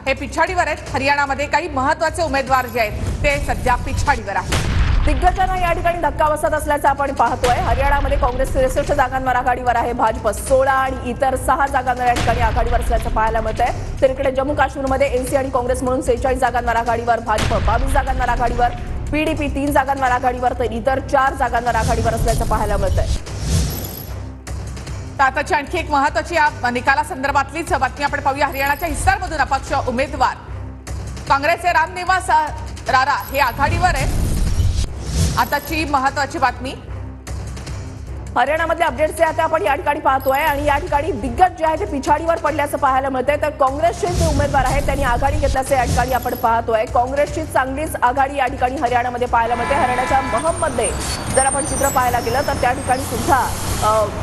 हे पिछाडीवर आहेत। हरियाणामध्ये काही महत्त्वाचे उमेदवार जे आहेत ते सध्या पिछाडीवर आहेत। दिग्गजांना या ठिकाणी धक्का बसत असल्याचं आपण पाहतोय। हरियाणामध्ये काँग्रेस 63 जागांवर आघाडीवर आहे, भाजप 16 आणि इतर 6 जागांवर या ठिकाणी आघाडीवर असल्याचं पाहायला मिळतंय। तर इकडे जम्मू काश्मीरमध्ये एनसी आणि काँग्रेस म्हणून 46 जागांवर आघाडीवर, भाजप 22 जागांवर आघाडीवर, पीडीपी 3 जागांवर आघाडीवर, तर इतर 4 जागांवर आघाडीवर असल्याचं पाहायला मिळतंय। आताची आणखी एक महत्त्वाची निकालासंदर्भातलीच बातमी आपण पाहूया। हरियाणाच्या हिसारमधून अपक्ष उमेदवार काँग्रेसचे रामनिवास रारा हे आघाडीवर आहेत। आताची महत्त्वाची बातमी हरियाणामधले अपडेट्स जे आता आपण या ठिकाणी पाहतोय आणि या ठिकाणी दिग्गज जे आहे ते पिछाडीवर पडल्याचं पाहायला मिळतंय। तर काँग्रेसचे जे उमेदवार आहेत त्यांनी आघाडी घेतल्याचं या ठिकाणी आपण पाहतोय। काँग्रेसची चांगलीच आघाडी या ठिकाणी हरियाणामध्ये पाहायला मिळते। हरियाणाच्या महममध्ये जर आपण चित्र पाहायला गेलं तर त्या ठिकाणी सुद्धा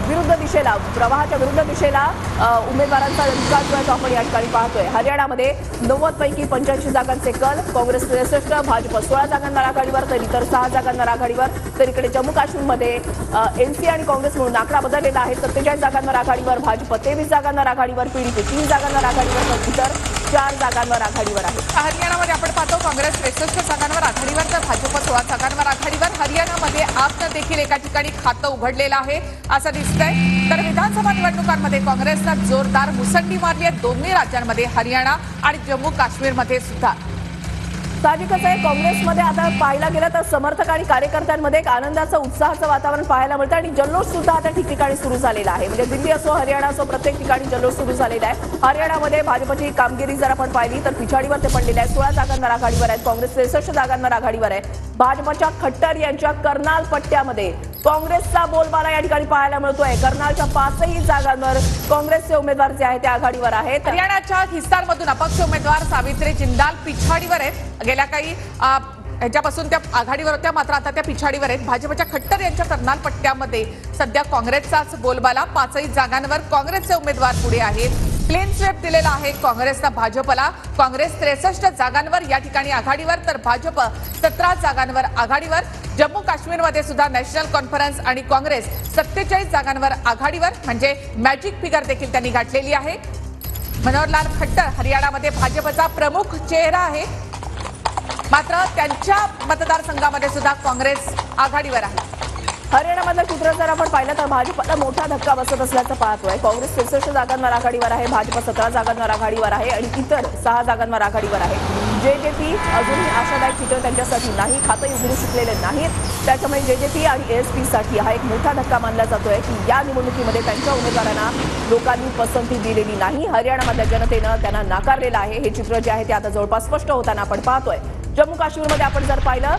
विरुद्ध दिशेला, प्रवाहाच्या विरुद्ध दिशेला उमेदवारांचा निकाल जो आहे तो आपण या ठिकाणी पाहतोय। हरियाणामध्ये 90 पैकी 85 जागांचे कल, काँग्रेस 63, भाजप 16 जागांवर आघाडीवर, तर इतर 6 जागांवर आघाडीवर। तर इकडे जम्मू काश्मीरमध्ये एनसी आणि काँग्रेस म्हणून आकडा बदललेला आहे। 47 जागांवर आघाडीवर, भाजप 23 जागांवर आघाडीवर, पीडीपी 3 जागांवर आघाडीवर, तर इतर 4 जागांवर आघाडीवर आहे। हरियाणामध्ये आपण पाहतो काँग्रेस 63 जागांवर आघाडीवर, तर भाजप 16 जागांवर आघाडीवर। हरियाणामध्ये आपनं देखील एका ठिकाणी खातं उघडलेलं आहे असं दिसतंय। तर विधानसभा निवडणुकांमध्ये काँग्रेसनं जोरदार मुसंडी मारली आहे दोन्ही राज्यांमध्ये, हरियाणा आणि जम्मू काश्मीरमध्ये सुद्धा। साहजिकच आहे, काँग्रेसमध्ये आता पाहायला गेलं तर समर्थक आणि कार्यकर्त्यांमध्ये एक आनंदाचं, उत्साहाचं वातावरण पाहायला मिळतं आणि जल्लोष सुद्धा आता ठिकठिकाणी सुरू झालेला आहे। म्हणजे दिल्ली असो, हरियाणा असो, प्रत्येक ठिकाणी जल्लोष सुरू झालेला आहे। हरियाणामध्ये भाजपची कामगिरी जर आपण पाहिली तर पिछाडीवर ते पडलेले आहे। 16 जागांवर आघाडीवर आहेत, काँग्रेस 63 जागांवर आघाडीवर आहे। भाजपच्या खट्टर यांच्या कर्नाल पट्ट्यामध्ये काँग्रेसचा बोलबाला या ठिकाणी पाहायला मिळतोय। कर्नालच्या 5ही जागांवर काँग्रेसचे उमेदवार जे आहेत ते आघाडीवर आहेत। हरियाणाच्या हिसारमधून अपक्ष उमेदवार सावित्री जिंदाल पिछाडीवर आहेत। गेल्या काही ह्याच्यापासून त्या आघाडीवर होत्या, मात्र आता त्या पिछाडीवर आहेत। भाजपच्या खट्टर यांच्या कर्नाल पट्ट्यामध्ये सध्या काँग्रेसचाच बोलबाला, 5ही जागांवर काँग्रेसचे उमेदवार पुढे आहेत। प्लेन स्वेप दिलेला आहे काँग्रेसला भाजपला। काँग्रेस 63 जागांवर या ठिकाणी आघाडीवर, तर भाजप 17 जागांवर आघाडीवर। जम्मू काश्मीरमध्ये सुद्धा नॅशनल कॉन्फरन्स आणि काँग्रेस 47 जागांवर आघाडीवर, म्हणजे मॅजिक फिगर देखील त्यांनी गाठलेली आहे। मनोहरलाल खट्टर हरियाणामध्ये भाजपचा प्रमुख चेहरा आहे, मात्र त्यांच्या मतदारसंघामध्ये सुद्धा काँग्रेस आघाडीवर आहे। हरियाणामधलं चित्र जर आपण पाहिलं तर भाजपला मोठा धक्का बसत असल्याचं पाहतोय। काँग्रेस 63 जागांवर आघाडीवर आहे, भाजप 17 जागांवर आघाडीवर आहे आणि इतर 6 जागांवर आघाडीवर आहे। जेजेपी अजूनही आशादायक चित्र त्यांच्यासाठी नाही, खातं उघडू शकलेले नाहीत। त्याच्यामुळे जेजेपी आणि एएसपी साठी हा एक मोठा धक्का मानला जातोय की या निवडणुकीमध्ये त्यांच्या उमेदवारांना लोकांनी पसंती दिलेली नाही। हरियाणामधल्या जनतेनं त्यांना नाकारलेलं आहे। हे चित्र जे आहे ते आता जवळपास स्पष्ट होताना आपण पाहतोय। जम्मू काश्मीरमध्ये आपण जर पाहिलं